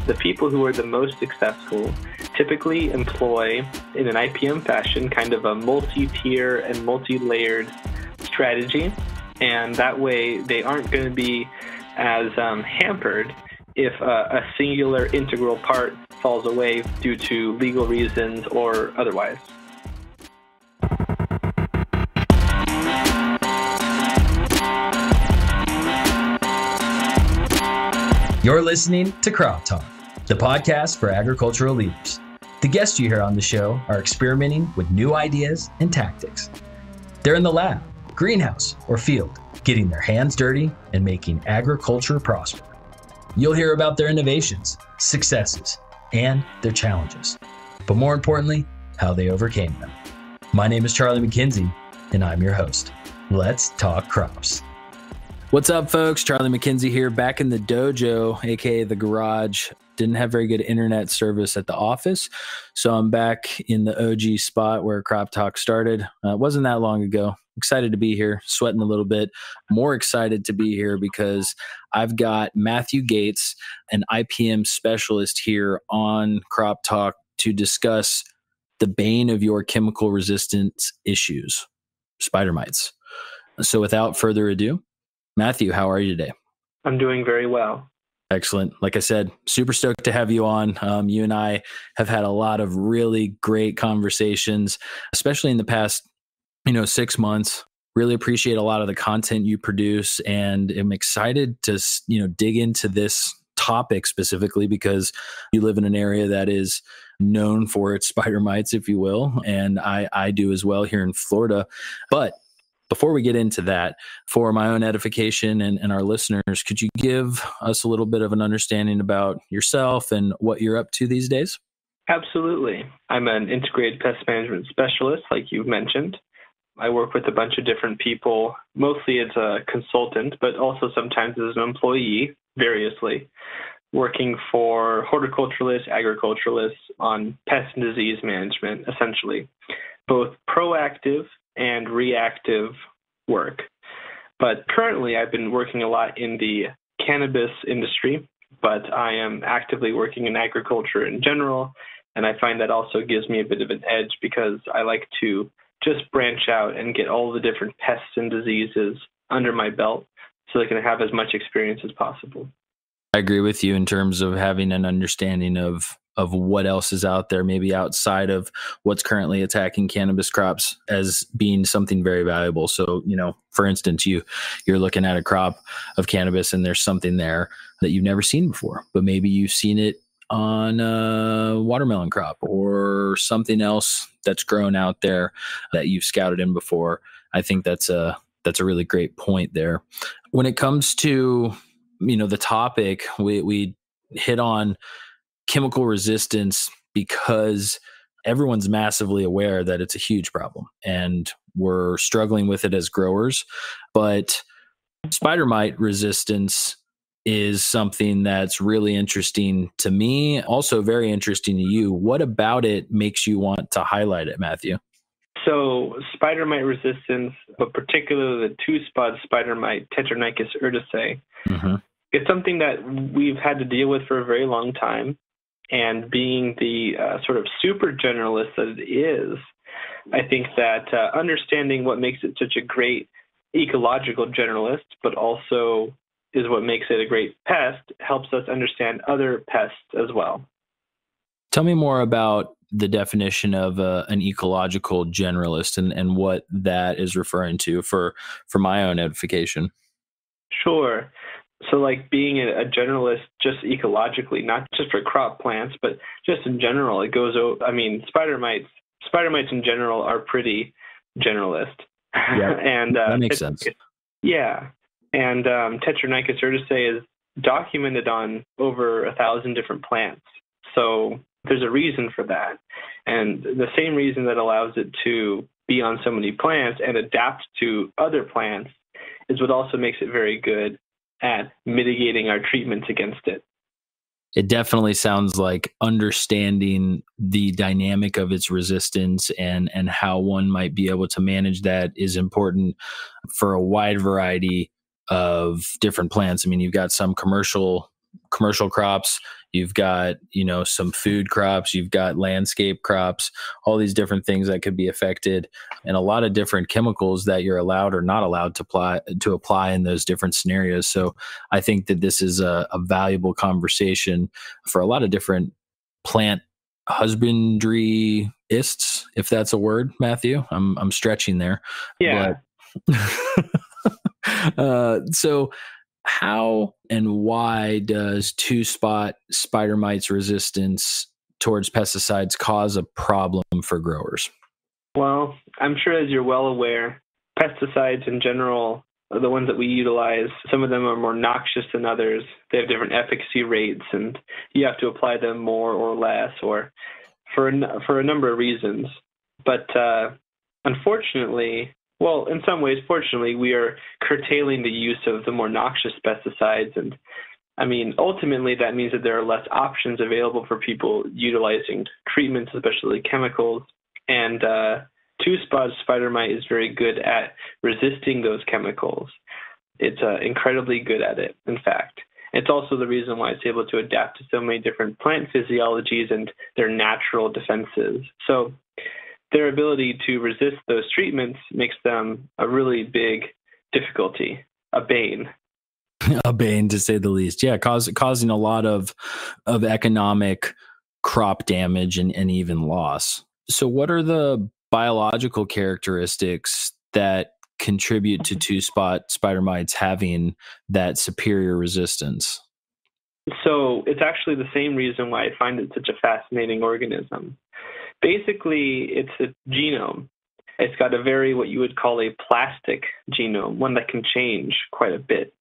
The people who are the most successful typically employ, in an IPM fashion, kind of a multi-tier and multi-layered strategy. And that way they aren't going to be as hampered if a singular integral part falls away due to legal reasons or otherwise. You're listening to Crop Talk, the podcast for agricultural leaders. The guests you hear on the show are experimenting with new ideas and tactics. They're in the lab, greenhouse, or field, getting their hands dirty and making agriculture prosper. You'll hear about their innovations, successes, and their challenges, but more importantly, how they overcame them. My name is Charlie McKenzie, and I'm your host. Let's talk crops. What's up, folks? Charlie McKenzie here, back in the dojo, aka the garage. Didn't have very good internet service at the office, so I'm back in the OG spot where Crop Talk started. It wasn't that long ago. Excited to be here, sweating a little bit. More excited to be here because I've got Matthew Gates, an IPM specialist here on Crop Talk to discuss the bane of your chemical resistance issues, spider mites. So without further ado, Matthew, how are you today? I'm doing very well. Excellent. Like I said, super stoked to have you on. You and I have had a lot of really great conversations, especially in the past, 6 months. Really appreciate a lot of the content you produce, and am excited to, dig into this topic specifically because you live in an area that is known for its spider mites, if you will, and I do as well here in Florida. But before we get into that, for my own edification and our listeners, could you give us a little bit of an understanding about yourself and what you're up to these days? Absolutely. I'm an integrated pest management specialist, like you've mentioned. I work with a bunch of different people, mostly as a consultant, but also sometimes as an employee, variously, working for horticulturalists, agriculturalists on pest and disease management, essentially, both proactive and reactive work. But currently, I've been working a lot in the cannabis industry, but I am actively working in agriculture in general, and I find that also gives me a bit of an edge because I like to just branch out and get all the different pests and diseases under my belt so I can have as much experience as possible. I agree with you in terms of having an understanding of what else is out there, maybe outside of what's currently attacking cannabis crops, as being something very valuable. So, for instance, you're looking at a crop of cannabis and there's something there that you've never seen before, but maybe you've seen it on a watermelon crop or something else that's grown out there that you've scouted in before. I think that's a really great point there. When it comes to, the topic, we hit on chemical resistance because everyone's massively aware that it's a huge problem and we're struggling with it as growers. But spider mite resistance is something that's really interesting to me, also very interesting to you. What about it makes you want to highlight it, Matthew? So spider mite resistance, but particularly the two-spot spider mite, Tetranychus urticae, it's something that we've had to deal with for a very long time. And being the sort of super generalist that it is, I think that understanding what makes it such a great ecological generalist, but also is what makes it a great pest, helps us understand other pests as well. Tell me more about the definition of an ecological generalist and what that is referring to for my own edification. Sure. So like being a generalist just ecologically, not just for crop plants, but just in general, it goes, spider mites in general are pretty generalist. Yeah, and that makes sense. Yeah. And Tetranychus urticae is documented on over 1,000 different plants. So there's a reason for that. And the same reason that allows it to be on so many plants and adapt to other plants is what also makes it very good at mitigating our treatments against it. It definitely sounds like understanding the dynamic of its resistance and how one might be able to manage that is important for a wide variety of different plants. I mean, you've got some commercial commercial crops, you've got, some food crops, you've got landscape crops, all these different things that could be affected, and a lot of different chemicals that you're allowed or not allowed to apply in those different scenarios. So I think that this is a valuable conversation for a lot of different plant husbandry-ists, if that's a word, Matthew. I'm stretching there. Yeah. So how and why does two-spot spider mites resistance towards pesticides cause a problem for growers? Well, I'm sure as you're well aware, pesticides in general, the ones that we utilize, some of them are more noxious than others. They have different efficacy rates, and you have to apply them more or less, or for a number of reasons. But unfortunately, well, in some ways, fortunately, we are curtailing the use of the more noxious pesticides. And I mean, ultimately, that means that there are less options available for people utilizing treatments, especially chemicals. And two-spot spider mite is very good at resisting those chemicals. It's incredibly good at it, in fact. It's also the reason why it's able to adapt to so many different plant physiologies and their natural defenses. So their ability to resist those treatments makes them a really big difficulty, a bane. A bane, to say the least. Yeah, causing a lot of economic crop damage and even loss. So what are the biological characteristics that contribute to two-spot spider mites having that superior resistance? So it's actually the same reason why I find it such a fascinating organism. Basically, it's a genome. It's got a very, what you would call a plastic genome, one that can change quite a bit.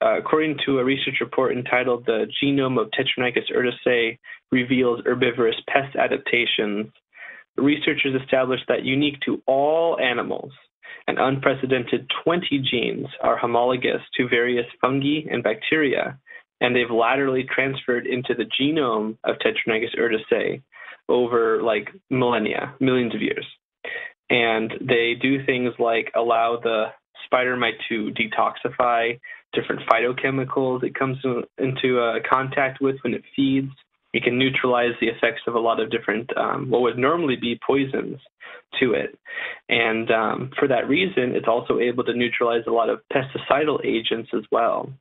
According to a research report entitled The Genome of Tetranychus urticae Reveals Herbivorous Pest Adaptations, researchers established that unique to all animals, an unprecedented 20 genes are homologous to various fungi and bacteria, and they've laterally transferred into the genome of Tetranychus urticae over millennia, millions of years. And they do things like allow the spider mite to detoxify different phytochemicals it comes into contact with when it feeds. It can neutralize the effects of a lot of different, what would normally be poisons to it. And for that reason, it's also able to neutralize a lot of pesticidal agents as well.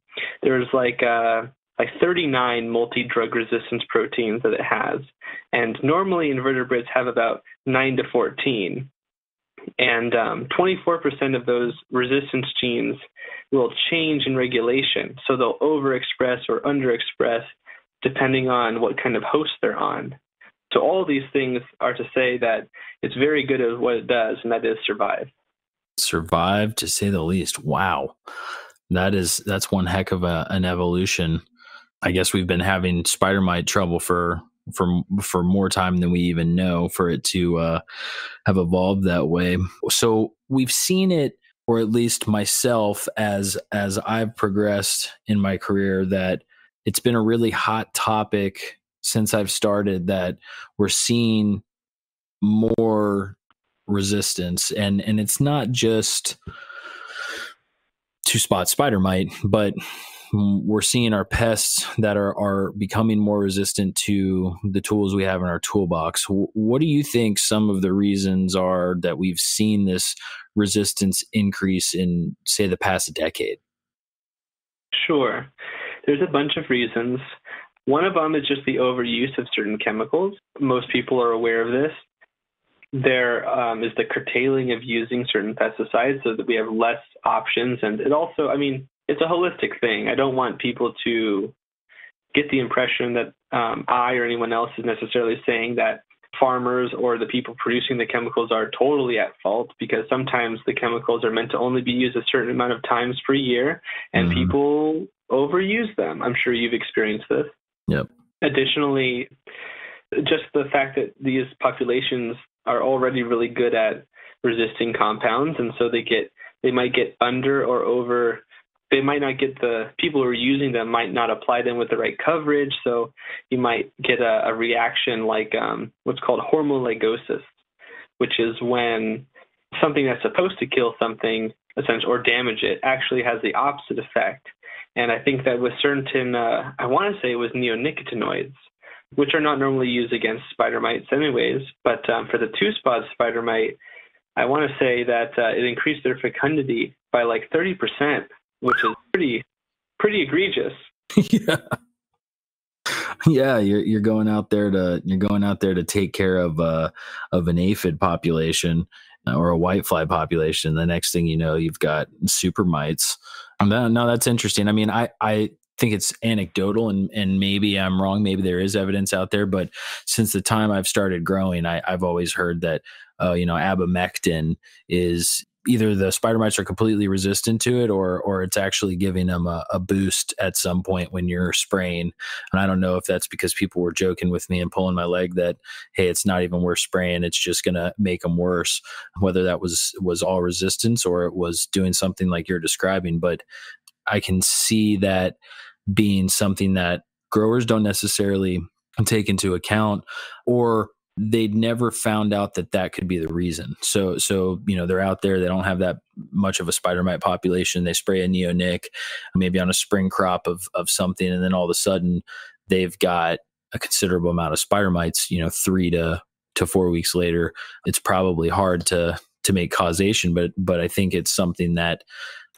There's like 39 multi-drug resistance proteins that it has. And normally invertebrates have about 9 to 14. And 24% of those resistance genes will change in regulation. So they'll overexpress or underexpress depending on what kind of host they're on. So all of these things are to say that it's very good at what it does, and that is survive. Survive, to say the least. Wow. That's one heck of an evolution. I guess we've been having spider mite trouble for more time than we even know for it to have evolved that way. So we've seen it, or at least myself, as I've progressed in my career, that it's been a really hot topic since I've started, that we're seeing more resistance, and it's not just two-spot spider mite, but we're seeing our pests that are becoming more resistant to the tools we have in our toolbox. What do you think some of the reasons are that we've seen this resistance increase in, say, the past decade? Sure. There's a bunch of reasons. One of them is just the overuse of certain chemicals. Most people are aware of this. There is the curtailing of using certain pesticides so that we have less options. And it also, it's a holistic thing. I don't want people to get the impression that I or anyone else is necessarily saying that farmers or the people producing the chemicals are totally at fault, because sometimes the chemicals are meant to only be used a certain amount of times per year, and people overuse them. I'm sure you've experienced this. Yep. Additionally, just the fact that these populations are already really good at resisting compounds, and so they might get under or over. They might not get, the people who are using them might not apply them with the right coverage, so you might get a reaction like what's called homologosis, which is when something that's supposed to kill something, essentially, or damage it, actually has the opposite effect. And I think that with certain, I want to say it was neonicotinoids, which are not normally used against spider mites anyways, but for the two-spot spider mite, I want to say that it increased their fecundity by like 30%, which is pretty egregious. Yeah. Yeah, you're going out there to take care of an aphid population or a whitefly population. The next thing you know, you've got super mites. No, that's interesting. I mean, I think it's anecdotal, and maybe I'm wrong. Maybe there is evidence out there, but since the time I've started growing, I've always heard that abamectin is either the spider mites are completely resistant to it, or it's actually giving them a boost at some point when you're spraying. And I don't know if that's because people were joking with me and pulling my leg that, hey, it's not even worth spraying, it's just going to make them worse, whether that was all resistance or it was doing something like you're describing. But I can see that being something that growers don't necessarily take into account, or they'd never found out that could be the reason. So they're out there, they don't have that much of a spider mite population. They spray a neonic, maybe on a spring crop of something, and then all of a sudden they've got a considerable amount of spider mites. 3 to 4 weeks later, it's probably hard to make causation, but I think it's something that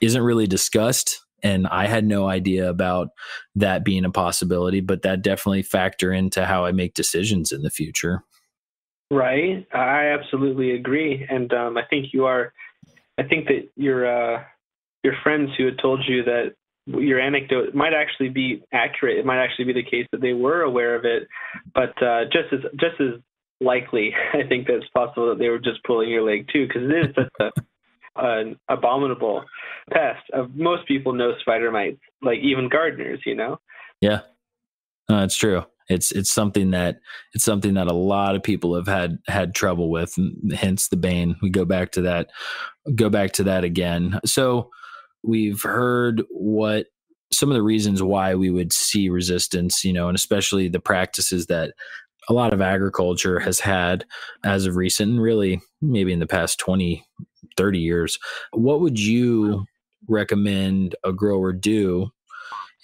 isn't really discussed. And I had no idea about that being a possibility, but that definitely factor into how I make decisions in the future. Right. I absolutely agree. And I think that your friends who had told you that your anecdote might actually be accurate. It might actually be the case that they were aware of it, but just as likely, I think that it's possible that they were just pulling your leg too, because it is such an abominable pest. Most people know spider mites, like even gardeners, Yeah, no, it's true. It's something that a lot of people have had trouble with, and hence the bane. We go back to that again. So we've heard what some of the reasons why we would see resistance, and especially the practices that a lot of agriculture has had as of recent, and really maybe in the past 20, 30 years. What would you recommend a grower do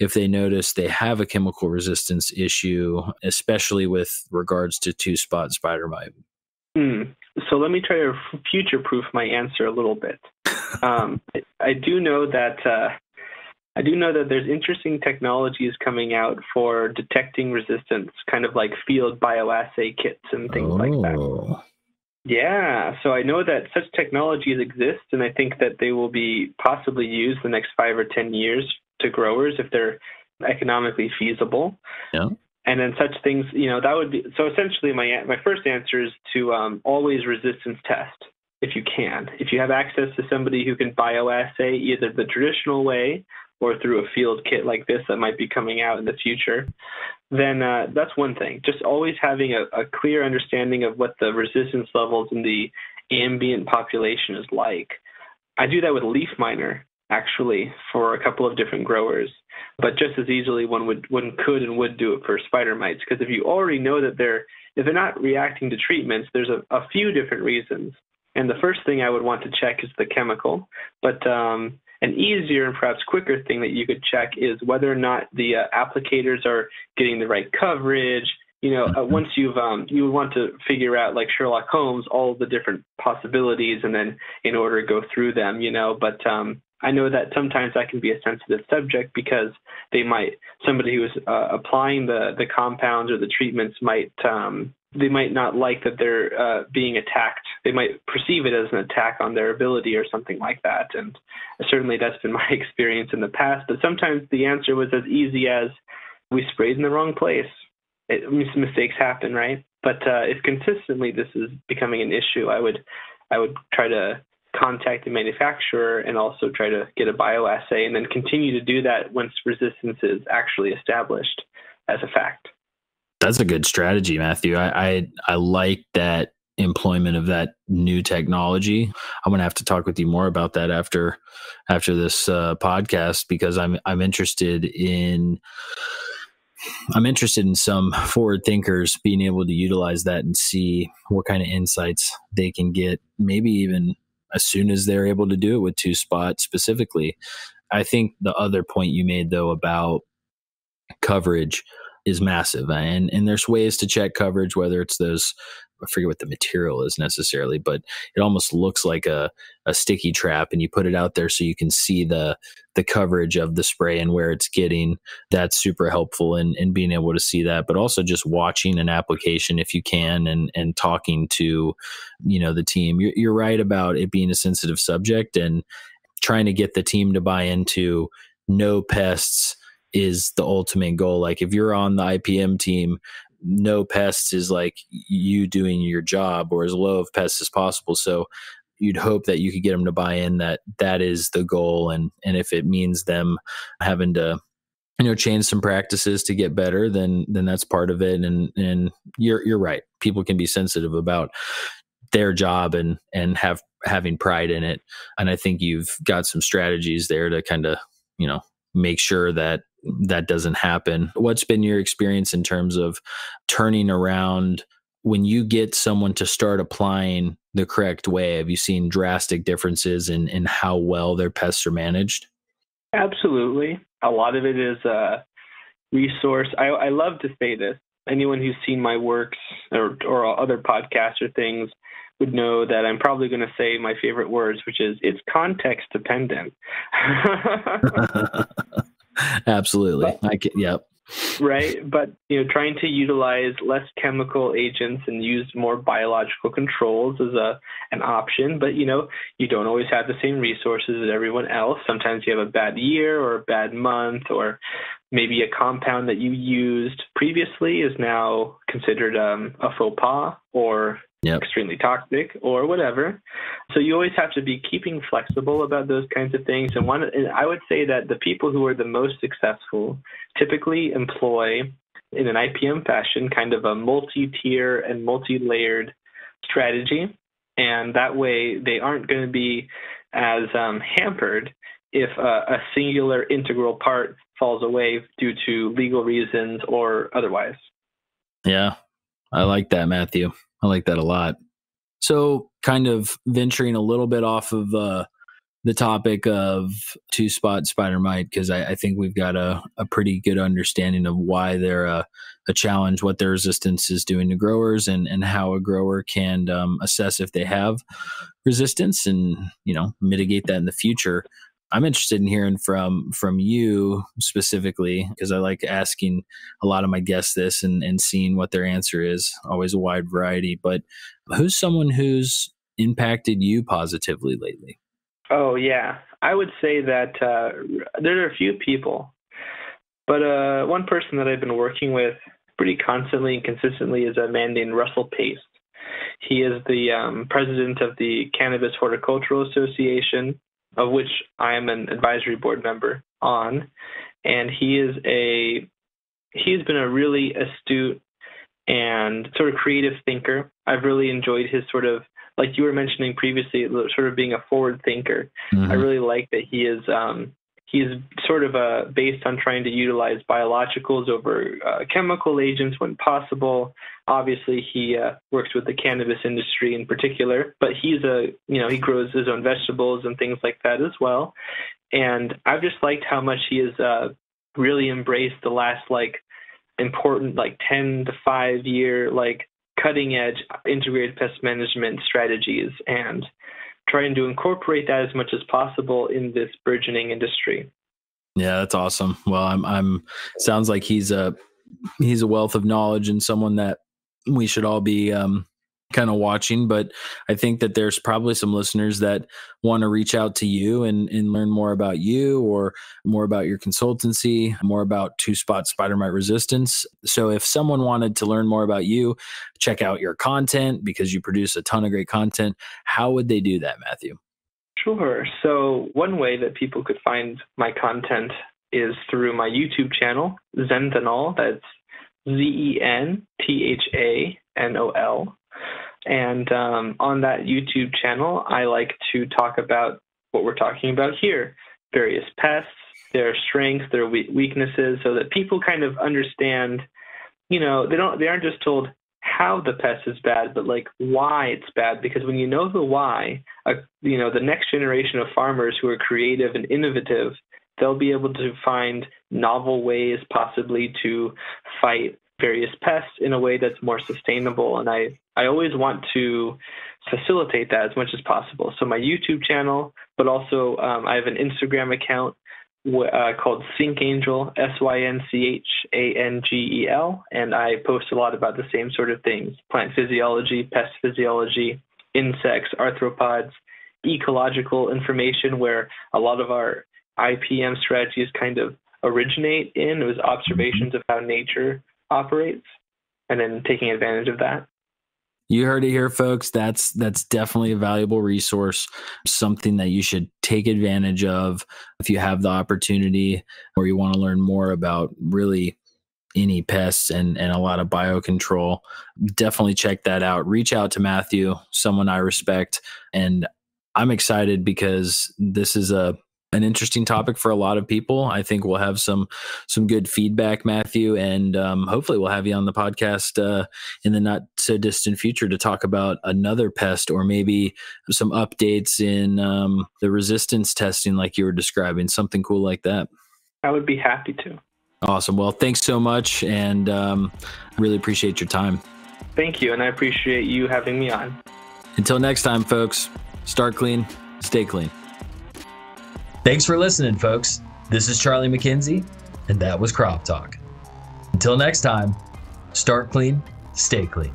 if they notice they have a chemical resistance issue, especially with regards to two-spot spider mite? So let me try to future-proof my answer a little bit. I do know that there's interesting technologies coming out for detecting resistance, kind of like field bioassay kits and things like that. Yeah, so I know that such technologies exist, and I think that they will be possibly used the next 5 or 10 years to growers if they're economically feasible. Yeah. And then such things, that would be, so essentially my first answer is to always resistance test if you can. If you have access to somebody who can bioassay either the traditional way or through a field kit like this that might be coming out in the future, then that's one thing. Just always having a clear understanding of what the resistance levels in the ambient population is like. I do that with leaf miner, actually, for a couple of different growers, but just as easily one could and would do it for spider mites, because if you already know that if they're not reacting to treatments, there's a few different reasons. And the first thing I would want to check is the chemical, but an easier and perhaps quicker thing that you could check is whether or not the applicators are getting the right coverage. Once you would want to figure out, like Sherlock Holmes, all the different possibilities, and then in order to go through them, But I know that sometimes that can be a sensitive subject because somebody who is applying the compounds or the treatments they might not like that they're being attacked. They might perceive it as an attack on their ability or something like that. And certainly that's been my experience in the past. But sometimes the answer was as easy as we sprayed in the wrong place. Mistakes happen, right? But if consistently this is becoming an issue, I would try to contact the manufacturer and also try to get a bioassay, and then continue to do that once resistance is actually established as a fact. That's a good strategy, Matthew. I like that employment of that new technology. I'm going to have to talk with you more about that after this podcast, because I'm interested in some forward thinkers being able to utilize that and see what kind of insights they can get, maybe even as soon as they're able to do it with two spot specifically. I think the other point you made, though, about coverage is massive. And there's ways to check coverage, whether it's those, I forget what the material is necessarily, but it almost looks like a sticky trap, and you put it out there so you can see the coverage of the spray and where it's getting. That's super helpful in being able to see that, but also just watching an application if you can, and talking to, the team. You're right about it being a sensitive subject, and trying to get the team to buy into no pests is the ultimate goal. Like if you're on the IPM team, no pests is like you doing your job, or as low of pests as possible. So you'd hope that you could get them to buy in that is the goal. And if it means them having to, change some practices to get better, then that's part of it. And you're right. People can be sensitive about their job and having pride in it. And I think you've got some strategies there to kind of, make sure that doesn't happen. What's been your experience in terms of turning around when you get someone to start applying the correct way? Have you seen drastic differences in how well their pests are managed? Absolutely. A lot of it is resource. I love to say this. Anyone who's seen my works or other podcasts or things would know that I'm probably going to say my favorite words, which is it's context dependent. Absolutely. Yep. Right. But, trying to utilize less chemical agents and use more biological controls is an option. But, you don't always have the same resources as everyone else. Sometimes you have a bad year or a bad month, or maybe a compound that you used previously is now considered a faux pas or extremely toxic or whatever. So you always have to be keeping flexible about those kinds of things. And I would say that the people who are the most successful typically employ, in an IPM fashion, kind of a multi-tier and multi-layered strategy. And that way they aren't going to be as hampered if a singular integral part falls away due to legal reasons or otherwise. Yeah, I like that, Matthew. I like that a lot. So kind of venturing a little bit off of the topic of two-spot spider mite, because I think we've got a pretty good understanding of why they're a challenge, what their resistance is doing to growers, and how a grower can assess if they have resistance and, mitigate that in the future. I'm interested in hearing from you specifically, because I like asking a lot of my guests this and seeing what their answer is. Always a wide variety, but who's someone who's impacted you positively lately? Oh, yeah. I would say that there are a few people, but one person that I've been working with pretty constantly and consistently is a man named Russell Pest. He is the president of the Cannabis Horticultural Association, of which I am an advisory board member on. And he's been a really astute and sort of creative thinker. I've really enjoyed his sort of, like you were mentioning previously, sort of being a forward thinker. Mm-hmm. I really like that he is sort of based on trying to utilize biologicals over chemical agents when possible. Obviously, he works with the cannabis industry in particular, but he grows his own vegetables and things like that as well. And I've just liked how much he has really embraced the last important 10 to 5 year cutting edge integrated pest management strategies, and trying to incorporate that as much as possible in this burgeoning industry. Yeah, that's awesome. Well, I'm sounds like he's a wealth of knowledge and someone that we should all be kind of watching. But I think that there's probably some listeners that want to reach out to you and learn more about you, or more about your consultancy, more about two-spot spider mite resistance. So if someone wanted to learn more about you, check out your content, because you produce a ton of great content, how would they do that, Matthew? Sure. So one way that people could find my content is through my YouTube channel, Zenthanol. That's Zenthanol. And on that YouTube channel, I like to talk about what we're talking about here, various pests, their strengths, their weaknesses, so that people kind of understand, they aren't just told how the pest is bad, but why it's bad. Because when you know the why, the next generation of farmers who are creative and innovative they'll be able to find novel ways possibly to fight various pests in a way that's more sustainable. And I always want to facilitate that as much as possible. So my YouTube channel, but also I have an Instagram account called SyncAngel, SYNCHANGEL, and I post a lot about the same sort of things: plant physiology, pest physiology, insects, arthropods, ecological information, where a lot of our IPM strategies kind of originate in. It was observations of how nature operates and then taking advantage of that. You heard it here, folks. That's definitely a valuable resource, something that you should take advantage of if you have the opportunity or you want to learn more about really any pests and a lot of biocontrol. Definitely check that out. Reach out to Matthew, someone I respect, and I'm excited because this is an interesting topic for a lot of people. I think we'll have some good feedback, Matthew, and hopefully we'll have you on the podcast in the not so distant future to talk about another pest or maybe some updates in the resistance testing like you were describing, something cool like that. I would be happy to. Awesome. Well, thanks so much, and really appreciate your time. Thank you, and I appreciate you having me on. Until next time, folks, start clean, stay clean. Thanks for listening, folks. This is Charlie McKenzie, and that was Crop Talk. Until next time, start clean, stay clean.